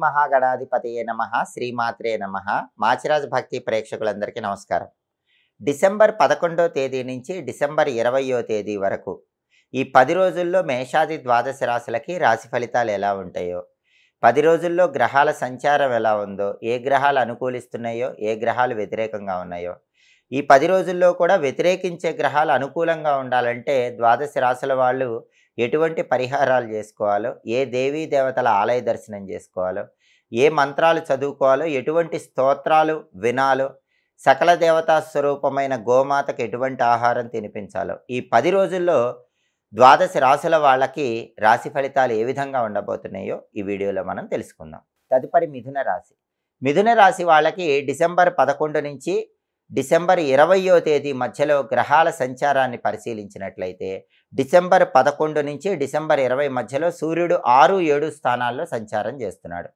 మహాగణాధిపతయే నమః. శ్రీమాత్రే నమః. మాచిరాజు భక్తి ప్రేక్షకులందరికీ నమస్కారం. డిసెంబర్ 11వ తేదీ నుంచి డిసెంబర్ 20వ తేదీ వరకు ఈ 10 రోజుల్లో మేషాది ద్వాదశ రాశులకి రాశి ఫలితాలు ఎలా ఉంటాయో, 10 రోజుల్లో గ్రహాల సంచారం ఎలా ఉందో, ఏ గ్రహాలు అనుకూలిస్తున్నాయో, ఏ గ్రహాలు వ్యతిరేకంగా ఉన్నాయో, ఈ 10 రోజుల్లో కూడా వ్యతిరేకించే గ్రహాలు అనుకూలంగా ఉండాలంటే ద్వాదశ రాశుల వాళ్ళు ఎటువంటి పరిహారాలు చేసుకోవాలో, ఏ దేవీ దేవతల ఆలయ దర్శనం చేసుకోవాలో, ఏ మంత్రాలు చదువుకోవాలో, ఎటువంటి స్తోత్రాలు వినాలో, సకల దేవతా స్వరూపమైన గోమాతకు ఎటువంటి ఆహారం తినిపించాలో, ఈ 10 రోజుల్లో ద్వాదశ రాశుల వాళ్ళకి రాశి ఫలితాలు ఏ విధంగా ఉండబోతున్నాయో ఈ వీడియోలో మనం తెలుసుకుందాం. తదుపరి మిథున రాశి. మిథున రాశి వాళ్ళకి డిసెంబర్ 11 నుంచి డిసెంబర్ 20వ తేదీ మధ్యలో గ్రహాల సంచారాన్ని పరిశీలించినట్లయితే డిసెంబర్ 11 నుంచి డిసెంబర్ 20 మధ్యలో సూర్యుడు 6, 7 స్థానాల్లో సంచారం చేస్తున్నాడు.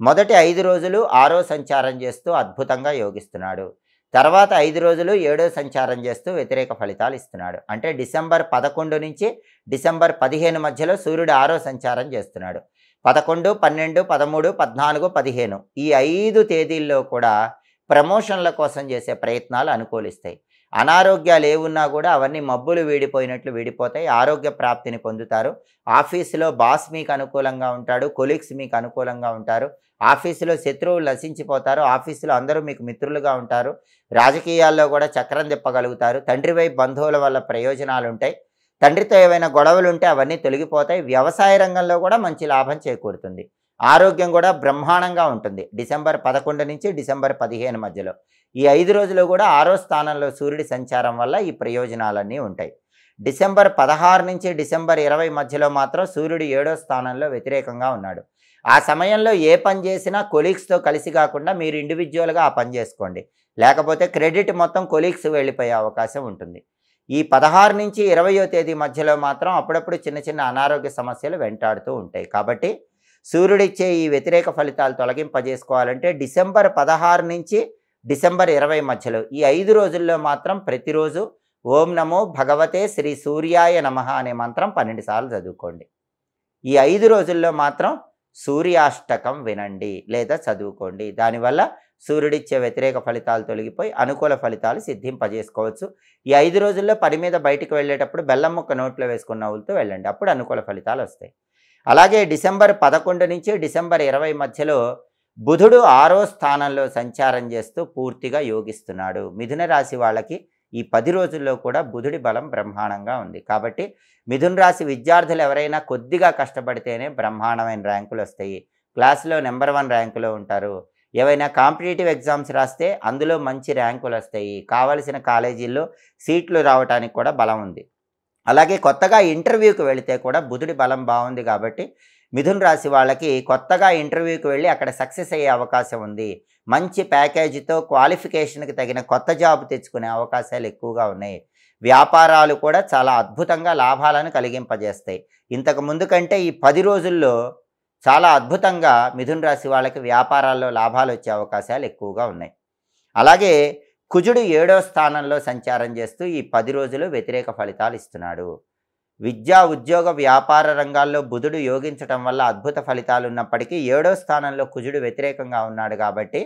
మొదటి 5 రోజులు 6వ సంచారం చేస్తూ అద్భుతంగా యోగిస్తున్నాడు. తర్వాత 5 రోజులు 7వ సంచారం చేస్తూ వ్యతిరేక ఫలితాలు ఇస్తున్నాడు. అంటే డిసెంబర్ 11 నుంచి డిసెంబర్ 15 మధ్యలో సూర్యుడు 6వ సంచారం చేస్తున్నాడు. 11, 12, 13, 14, 15 ఈ 5 తేదీల్లో కూడా ప్రమోషన్ల కోసం చేసే ప్రయత్నాలు అనుకూలిస్తాయి. అనారోగ్యాలు ఏమున్నా కూడా అవన్నీ మబ్బులు వీడిపోయినట్లు వీడిపోతాయి. ఆరోగ్య ప్రాప్తిని పొందుతారు. ఆఫీసులో బాస్ మీకు అనుకూలంగా ఉంటాడు, కొలీగ్స్ మీకు అనుకూలంగా ఉంటారు. ఆఫీసులో శత్రువులు నశించిపోతారు. ఆఫీసులో అందరూ మీకు మిత్రులుగా ఉంటారు. రాజకీయాల్లో కూడా చక్రం తిప్పగలుగుతారు. తండ్రి వైపు బంధువుల వల్ల ప్రయోజనాలు ఉంటాయి. తండ్రితో ఏవైనా గొడవలు ఉంటే అవన్నీ తొలగిపోతాయి. వ్యవసాయ రంగంలో కూడా మంచి లాభం చేకూరుతుంది. ఆరోగ్యం కూడా బ్రహ్మాండంగా ఉంటుంది. డిసెంబర్ 11 నుంచి డిసెంబర్ 15 మధ్యలో ఈ 5 రోజులు కూడా 6వ స్థానంలో సూర్యుడి సంచారం వల్ల ఈ ప్రయోజనాలన్నీ ఉంటాయి. డిసెంబర్ 16 నుంచి డిసెంబర్ 20 మధ్యలో మాత్రం సూర్యుడు 7వ స్థానంలో వ్యతిరేకంగా ఉన్నాడు. ఆ సమయంలో ఏ పని చేసినా కొలీగ్స్తో కలిసి కాకుండా మీరు ఇండివిజువల్గా ఆ పని చేసుకోండి. లేకపోతే క్రెడిట్ మొత్తం కొలీగ్స్ వెళ్ళిపోయే అవకాశం ఉంటుంది. ఈ 16 నుంచి 20వ తేదీ మధ్యలో మాత్రం అప్పుడప్పుడు చిన్న చిన్న అనారోగ్య సమస్యలు వెంటాడుతూ ఉంటాయి. కాబట్టి సూర్యుడిచ్చే ఈ వ్యతిరేక ఫలితాలు తొలగింపజేసుకోవాలంటే డిసెంబర్ 16 నుంచి డిసెంబర్ 20 మధ్యలో ఈ 5 రోజుల్లో మాత్రం ప్రతిరోజు ఓం నమో భగవతే శ్రీ సూర్యాయ నమః అనే మంత్రం 12 సార్లు చదువుకోండి. ఈ 5 రోజుల్లో మాత్రం సూర్యాష్టకం వినండి లేదా చదువుకోండి. దానివల్ల సూర్యుడిచ్చే వ్యతిరేక ఫలితాలు తొలగిపోయి అనుకూల ఫలితాలు సిద్ధింపజేసుకోవచ్చు. ఈ 5 రోజుల్లో పని మీద బయటికి వెళ్ళేటప్పుడు బెల్లం ముక్క నోట్లో వేసుకున్న నవ్వులతో వెళ్ళండి. అప్పుడు అనుకూల ఫలితాలు వస్తాయి. అలాగే డిసెంబర్ 11 నుంచి డిసెంబర్ 20 మధ్యలో బుధుడు 6వ స్థానంలో సంచారం చేస్తూ పూర్తిగా యోగిస్తున్నాడు. మిథున రాశి వాళ్ళకి ఈ 10 రోజుల్లో కూడా బుధుడి బలం బ్రహ్మాండంగా ఉంది. కాబట్టి మిథున రాశి విద్యార్థులు ఎవరైనా కొద్దిగా కష్టపడితేనే బ్రహ్మాండమైన ర్యాంకులు వస్తాయి. క్లాసులో నెంబర్ 1 ర్యాంకులో ఉంటారు. ఏవైనా కాంపిటేటివ్ ఎగ్జామ్స్ రాస్తే అందులో మంచి ర్యాంకులు వస్తాయి. కావలసిన కాలేజీల్లో సీట్లు రావడానికి కూడా బలం ఉంది. అలాగే కొత్తగా ఇంటర్వ్యూకి వెళితే కూడా బుధుడి బలం బాగుంది. కాబట్టి మిథున రాశి వాళ్ళకి కొత్తగా ఇంటర్వ్యూకి వెళ్ళి అక్కడ సక్సెస్ అయ్యే అవకాశం ఉంది. మంచి ప్యాకేజీతో క్వాలిఫికేషన్కి తగిన కొత్త జాబ్ తెచ్చుకునే అవకాశాలు ఎక్కువగా ఉన్నాయి. వ్యాపారాలు కూడా చాలా అద్భుతంగా లాభాలను కలిగింపజేస్తాయి. ఇంతకు ముందు కంటే ఈ 10 రోజుల్లో చాలా అద్భుతంగా మిథున రాశి వాళ్ళకి వ్యాపారాల్లో లాభాలు వచ్చే అవకాశాలు ఎక్కువగా ఉన్నాయి. అలాగే కుజుడు 7వ స్థానంలో సంచారం చేస్తూ ఈ 10 రోజులు వ్యతిరేక ఫలితాలు ఇస్తున్నాడు. విద్యా ఉద్యోగ వ్యాపార రంగాల్లో బుధుడు యోగించటం వల్ల అద్భుత ఫలితాలు ఉన్నప్పటికీ 7వ స్థానంలో కుజుడు వ్యతిరేకంగా ఉన్నాడు. కాబట్టి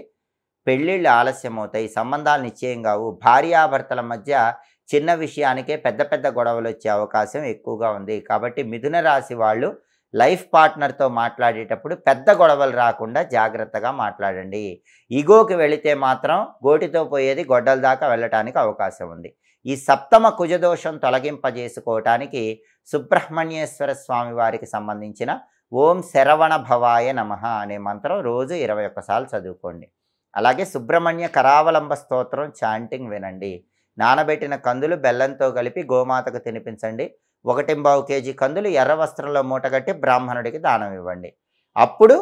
పెళ్ళిళ్ళు ఆలస్యం అవుతాయి, సంబంధాలు నిశ్చయం కావు, భార్యాభర్తల మధ్య చిన్న విషయానికే పెద్ద పెద్ద గొడవలు వచ్చే అవకాశం ఎక్కువగా ఉంది. కాబట్టి మిథున రాశి వాళ్ళు లైఫ్ పార్ట్నర్తో మాట్లాడేటప్పుడు పెద్ద గొడవలు రాకుండా జాగ్రత్తగా మాట్లాడండి. ఈగోకి వెళితే మాత్రం గోటితో పోయేది గొడ్డల దాకా వెళ్ళటానికి అవకాశం ఉంది. ఈ సప్తమ కుజదోషం తొలగింపజేసుకోవటానికి సుబ్రహ్మణ్యేశ్వర స్వామి వారికి సంబంధించిన ఓం శరవణ భవాయ నమః అనే మంత్రం రోజు 21 సార్లు చదువుకోండి. అలాగే సుబ్రహ్మణ్య కరావలంబ స్తోత్రం చాంటింగ్ వినండి. నానబెట్టిన కందులు బెల్లంతో కలిపి గోమాతకు తినిపించండి. 1.25 కేజీ కందులు ఎర్ర వస్త్రంలో మూటగట్టి బ్రాహ్మణుడికి దానం ఇవ్వండి. అప్పుడు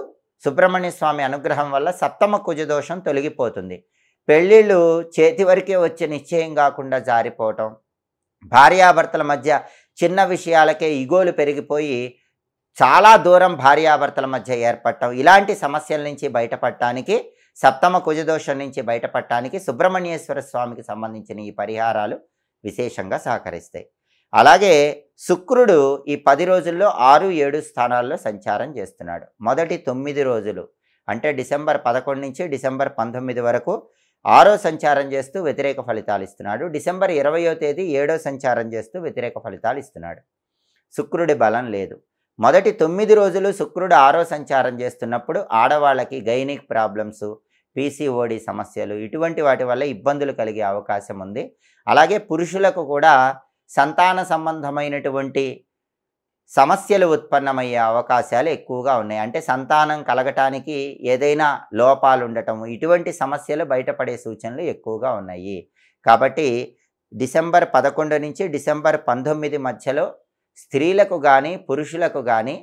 సుబ్రహ్మణ్య స్వామి అనుగ్రహం వల్ల సప్తమ కుజదోషం తొలగిపోతుంది. పెళ్ళిళ్ళు చేతి వరకే వచ్చే నిశ్చయం కాకుండా జారిపోవటం, భార్యాభర్తల మధ్య చిన్న విషయాలకే ఇగోలు పెరిగిపోయి చాలా దూరం భార్యాభర్తల మధ్య ఏర్పడటం, ఇలాంటి సమస్యల నుంచి బయటపడటానికి, సప్తమ కుజదోషం నుంచి బయటపడటానికి సుబ్రహ్మణ్యేశ్వర స్వామికి సంబంధించిన ఈ పరిహారాలు విశేషంగా సహకరిస్తాయి. అలాగే శుక్రుడు ఈ 10 రోజుల్లో 6, 7 స్థానాల్లో సంచారం చేస్తున్నాడు. మొదటి 9 రోజులు అంటే డిసెంబర్ 11 నుంచి డిసెంబర్ 19 వరకు 6వ సంచారం చేస్తూ వ్యతిరేక ఫలితాలు ఇస్తున్నాడు. డిసెంబర్ 20వ తేదీ 7వ సంచారం చేస్తూ వ్యతిరేక ఫలితాలు ఇస్తున్నాడు. శుక్రుడి బలం లేదు. మొదటి 9 రోజులు శుక్రుడు 6వ సంచారం చేస్తున్నప్పుడు ఆడవాళ్ళకి గైనిక్ ప్రాబ్లమ్స్, పీసీఓడి సమస్యలు ఇటువంటి వాటి వల్ల ఇబ్బందులు కలిగే అవకాశం ఉంది. అలాగే పురుషులకు కూడా సంతాన సంబంధమైనటువంటి సమస్యలు ఉత్పన్నమయ్యే అవకాశాలు ఎక్కువగా ఉన్నాయి. అంటే సంతానం కలగటానికి ఏదైనా లోపాలు ఉండటం, ఇటువంటి సమస్యలు బయటపడే సూచనలు ఎక్కువగా ఉన్నాయి. కాబట్టి డిసెంబర్ 11 నుంచి డిసెంబర్ 19 మధ్యలో స్త్రీలకు కానీ పురుషులకు కానీ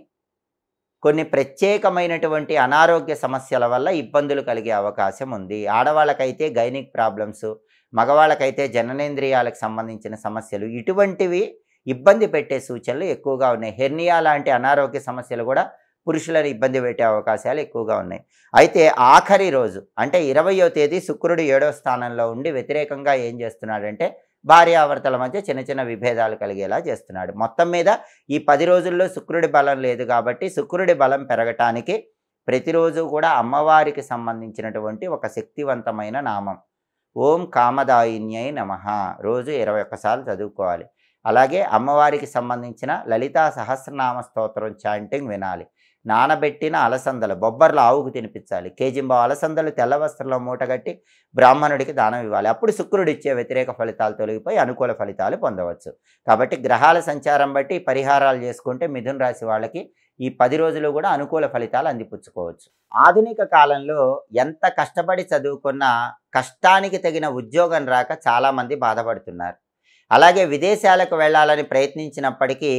కొన్ని ప్రత్యేకమైనటువంటి అనారోగ్య సమస్యల వల్ల ఇబ్బందులు కలిగే అవకాశం ఉంది. ఆడవాళ్ళకైతే గైనిక్ ప్రాబ్లమ్స్, మగవాళ్ళకైతే జననేంద్రియాలకు సంబంధించిన సమస్యలు ఇటువంటివి ఇబ్బంది పెట్టే సూచనలు ఎక్కువగా ఉన్నాయి. హెర్నియా లాంటి అనారోగ్య సమస్యలు కూడా పురుషులను ఇబ్బంది పెట్టే అవకాశాలు ఎక్కువగా ఉన్నాయి. అయితే ఆఖరి రోజు అంటే 20వ తేదీ శుక్రుడు 7వ స్థానంలో ఉండి వ్యతిరేకంగా ఏం చేస్తున్నాడంటే భార్యాభర్తల మధ్య చిన్న చిన్న విభేదాలు కలిగేలా చేస్తున్నాడు. మొత్తం మీద ఈ 10 రోజుల్లో శుక్రుడి బలం లేదు కాబట్టి శుక్రుడి బలం పెరగటానికి ప్రతిరోజు కూడా అమ్మవారికి సంబంధించినటువంటి ఒక శక్తివంతమైన నామం ఓం కామదాయిన్యై నమః రోజు 21 సార్లు చదువుకోవాలి. అలాగే అమ్మవారికి సంబంధించిన లలితా సహస్రనామ స్తోత్రం చాంటింగ్ వినాలి. నానబెట్టిన అలసందలు బొబ్బర్లు ఆవుకు తినిపించాలి. కేజింబా అలసందలు తెల్ల వస్త్రంలో మూటగట్టి బ్రాహ్మణుడికి దానం ఇవ్వాలి. అప్పుడు శుక్రుడు ఇచ్చే వ్యతిరేక ఫలితాలు తొలగిపోయి అనుకూల ఫలితాలు పొందవచ్చు. కాబట్టి గ్రహాల సంచారం బట్టి పరిహారాలు చేసుకుంటే మిథున రాశి వాళ్ళకి ఈ 10 రోజులు కూడా అనుకూల ఫలితాలు అందిపుచ్చుకోవచ్చు. ఆధునిక కాలంలో ఎంత కష్టపడి చదువుకున్నా కష్టానికి తగిన ఉద్యోగం రాక చాలామంది బాధపడుతున్నారు. అలాగే విదేశాలకు వెళ్ళాలని ప్రయత్నించినప్పటికీ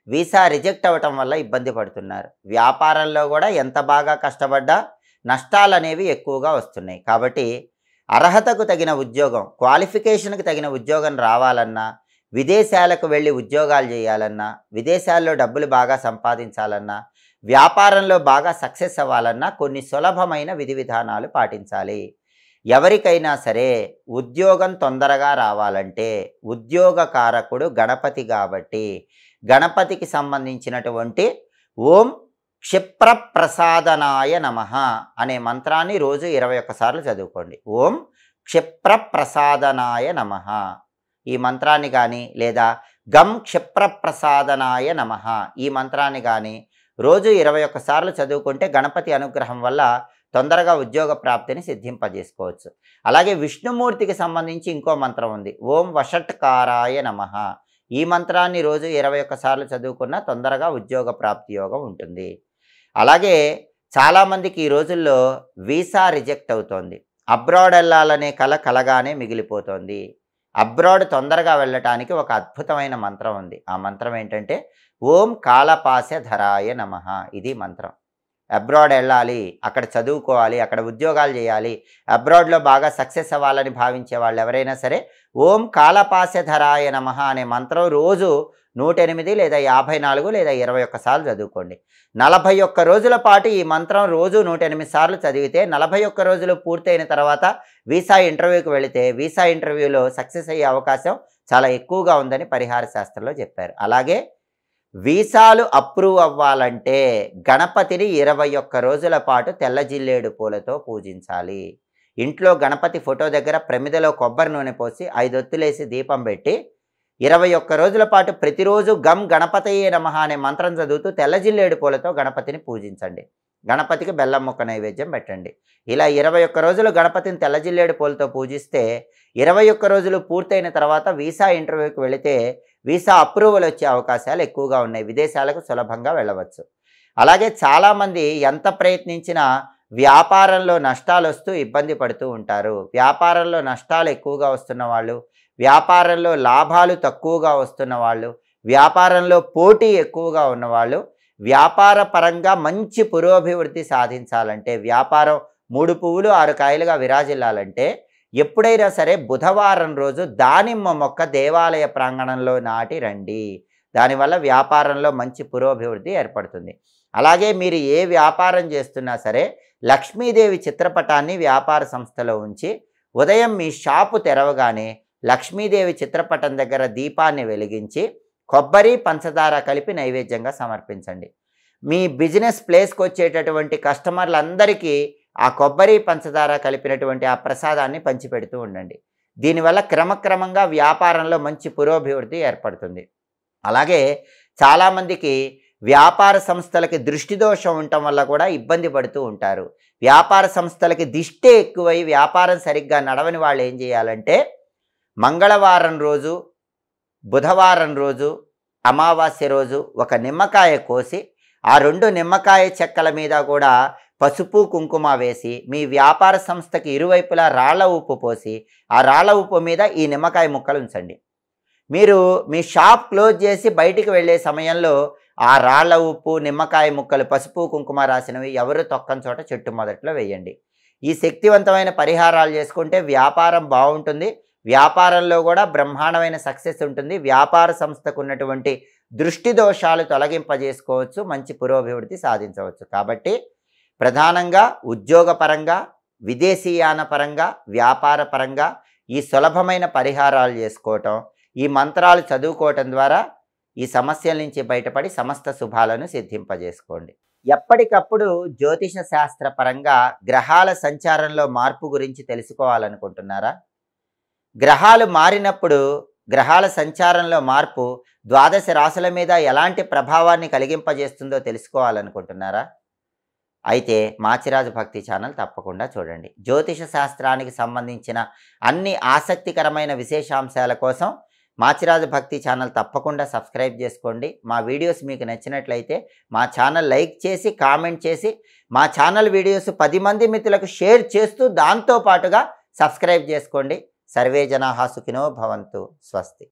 వీసా రిజెక్ట్ అవ్వటం వల్ల ఇబ్బంది పడుతున్నారు. వ్యాపారంలో కూడా ఎంత బాగా కష్టపడ్డా నష్టాలు అనేవి ఎక్కువగా వస్తున్నాయి. కాబట్టి అర్హతకు తగిన ఉద్యోగం, క్వాలిఫికేషన్కి తగిన ఉద్యోగం రావాలన్నా, విదేశాలకు వెళ్ళి ఉద్యోగాలు చేయాలన్నా, విదేశాల్లో డబ్బులు బాగా సంపాదించాలన్నా, వ్యాపారంలో బాగా సక్సెస్ అవ్వాలన్నా కొన్ని సులభమైన విధి విధానాలు పాటించాలి. ఎవరికైనా సరే ఉద్యోగం తొందరగా రావాలంటే ఉద్యోగకారకుడు గణపతి కాబట్టి గణపతికి సంబంధించినటువంటి ఓం క్షిప్రప్రసాదనాయ నమః అనే మంత్రాన్ని రోజు 21 సార్లు చదువుకోండి. ఓం క్షిప్రప్రసాదనాయ నమః ఈ మంత్రాన్ని కానీ లేదా గం క్షిప్రప్రసాదనాయ నమః ఈ మంత్రాన్ని కానీ రోజు 21 సార్లు చదువుకుంటే గణపతి అనుగ్రహం వల్ల తొందరగా ఉద్యోగ ప్రాప్తిని సిద్ధింపజేసుకోవచ్చు. అలాగే విష్ణుమూర్తికి సంబంధించి ఇంకో మంత్రం ఉంది. ఓం వషట్కారాయ నమః ఈ మంత్రాన్ని రోజు 21 సార్లు చదువుకున్నా తొందరగా ఉద్యోగ ప్రాప్తి యోగం ఉంటుంది. అలాగే చాలామందికి ఈ రోజుల్లో వీసా రిజెక్ట్ అవుతోంది. అబ్రాడ్ వెళ్ళాలనే కల కలగానే మిగిలిపోతోంది. అబ్రాడ్ తొందరగా వెళ్ళటానికి ఒక అద్భుతమైన మంత్రం ఉంది. ఆ మంత్రం ఏంటంటే ఓం కాలపాశధరాయ నమః ఇది మంత్రం. అబ్రాడ్ వెళ్ళాలి, అక్కడ చదువుకోవాలి, అక్కడ ఉద్యోగాలు చేయాలి, అబ్రాడ్లో బాగా సక్సెస్ అవ్వాలని భావించే వాళ్ళు ఎవరైనా సరే ఓం కాలపాశధరాయ నమః అనే మంత్రం రోజు 108 లేదా 54 లేదా 21 సార్లు చదువుకోండి. 41 రోజుల పాటు ఈ మంత్రం రోజు 108 సార్లు చదివితే 41 రోజులు పూర్తయిన తర్వాత వీసా ఇంటర్వ్యూకి వెళితే వీసా ఇంటర్వ్యూలో సక్సెస్ అయ్యే అవకాశం చాలా ఎక్కువగా ఉందని పరిహార శాస్త్రంలో చెప్పారు. అలాగే వీసాలు అప్రూవ్ అవ్వాలంటే గణపతిని 21 రోజుల పాటు తెల్ల జిల్లేడు పూలతో పూజించాలి. ఇంట్లో గణపతి ఫోటో దగ్గర ప్రమిదలో కొబ్బరి నూనె పోసి 5 ఒత్తులేసి దీపం పెట్టి 21 రోజుల పాటు ప్రతిరోజు గం గణపతయే నమః అనే మంత్రం చదువుతూ తెల్ల జిల్లేడు పూలతో గణపతిని పూజించండి. గణపతికి బెల్లం ముక్క నైవేద్యం పెట్టండి. ఇలా 21 రోజులు గణపతిని తెల్ల జిల్లేడు పూలతో పూజిస్తే 21 రోజులు పూర్తయిన తర్వాత వీసా ఇంటర్వ్యూకి వెళితే వీసా అప్రూవల్ వచ్చే అవకాశాలు ఎక్కువగా ఉన్నాయి. విదేశాలకు సులభంగా వెళ్ళవచ్చు. అలాగే చాలామంది ఎంత ప్రయత్నించినా వ్యాపారంలో నష్టాలు వస్తూ ఇబ్బంది పడుతూ ఉంటారు. వ్యాపారంలో నష్టాలు ఎక్కువగా వస్తున్న వాళ్ళు, వ్యాపారంలో లాభాలు తక్కువగా వస్తున్న వాళ్ళు, వ్యాపారంలో పోటీ ఎక్కువగా ఉన్నవాళ్ళు వ్యాపార పరంగా మంచి పురోభివృద్ధి సాధించాలంటే, వ్యాపారం 3 పువ్వులు 6 కాయలుగా విరాజిల్లాలంటే ఎప్పుడైనా సరే బుధవారం రోజు దానిమ్మ మొక్క దేవాలయ ప్రాంగణంలో నాటి రండి. దానివల్ల వ్యాపారంలో మంచి పురోభివృద్ధి ఏర్పడుతుంది. అలాగే మీరు ఏ వ్యాపారం చేస్తున్నా సరే లక్ష్మీదేవి చిత్రపటాన్ని వ్యాపార సంస్థలో ఉంచి ఉదయం మీ షాపు తెరవగానే లక్ష్మీదేవి చిత్రపటం దగ్గర దీపాన్ని వెలిగించి కొబ్బరి పంచదార కలిపి నైవేద్యంగా సమర్పించండి. మీ బిజినెస్ ప్లేస్కి వచ్చేటటువంటి కస్టమర్లందరికీ ఆ కొబ్బరి పంచదార కలిపినటువంటి ఆ ప్రసాదాన్ని పంచిపెడుతూ ఉండండి. దీనివల్ల క్రమక్రమంగా వ్యాపారంలో మంచి పురోభివృద్ధి ఏర్పడుతుంది. అలాగే చాలామందికి వ్యాపార సంస్థలకి దృష్టి దోషం ఉండటం వల్ల కూడా ఇబ్బంది పడుతూ ఉంటారు. వ్యాపార సంస్థలకి దిష్టే ఎక్కువై వ్యాపారం సరిగ్గా నడవని వాళ్ళు ఏం చేయాలంటే, మంగళవారం రోజు, బుధవారం రోజు, అమావాస్య రోజు ఒక నిమ్మకాయ కోసి ఆ 2 నిమ్మకాయ చెక్కల మీద కూడా పసుపు కుంకుమ వేసి మీ వ్యాపార సంస్థకి ఇరువైపులా రాళ్ల ఉప్పు పోసి ఆ రాళ్ల ఉప్పు మీద ఈ నిమ్మకాయ ముక్కలు ఉంచండి. మీరు మీ షాప్ క్లోజ్ చేసి బయటికి వెళ్ళే సమయంలో ఆ రాళ్ల ఉప్పు, నిమ్మకాయ ముక్కలు, పసుపు కుంకుమ రాసినవి ఎవరు తొక్కని చోట చెట్టు మొదట్లో వేయండి. ఈ శక్తివంతమైన పరిహారాలు చేసుకుంటే వ్యాపారం బాగుంటుంది. వ్యాపారంలో కూడా బ్రహ్మాండమైన సక్సెస్ ఉంటుంది. వ్యాపార సంస్థకు ఉన్నటువంటి దృష్టి దోషాలు తొలగింపజేసుకోవచ్చు. మంచి పురోభివృద్ధి సాధించవచ్చు. కాబట్టి ప్రధానంగా ఉద్యోగపరంగా, విదేశీయాన పరంగా, వ్యాపార పరంగా ఈ సులభమైన పరిహారాలు చేసుకోవటం, ఈ మంత్రాలు చదువుకోవటం ద్వారా ఈ సమస్యల నుంచి బయటపడి సమస్త శుభాలను సిద్ధింపజేసుకోండి. ఎప్పటికప్పుడు జ్యోతిష శాస్త్ర పరంగా గ్రహాల సంచారంలో మార్పు గురించి తెలుసుకోవాలనుకుంటున్నారా? గ్రహాలు మారినప్పుడు గ్రహాల సంచారంలో మార్పు ద్వాదశ రాశుల మీద ఎలాంటి ప్రభావాన్ని కలిగింపజేస్తుందో తెలుసుకోవాలనుకుంటున్నారా? అయితే మాచిరాజు భక్తి ఛానల్ తప్పకుండా చూడండి. జ్యోతిష శాస్త్రానికి సంబంధించిన అన్ని ఆసక్తికరమైన విశేషాంశాల కోసం మాచిరాజు భక్తి ఛానల్ తప్పకుండా సబ్స్క్రైబ్ చేసుకోండి. మా వీడియోస్ మీకు నచ్చినట్లయితే మా ఛానల్ లైక్ చేసి, కామెంట్ చేసి, మా ఛానల్ వీడియోస్ 10 మంది మిత్రులకు షేర్ చేస్తూ దాంతో పాటుగా సబ్స్క్రైబ్ చేసుకోండి. సర్వే జనాః సుఖినో భవంతు. స్వస్తి.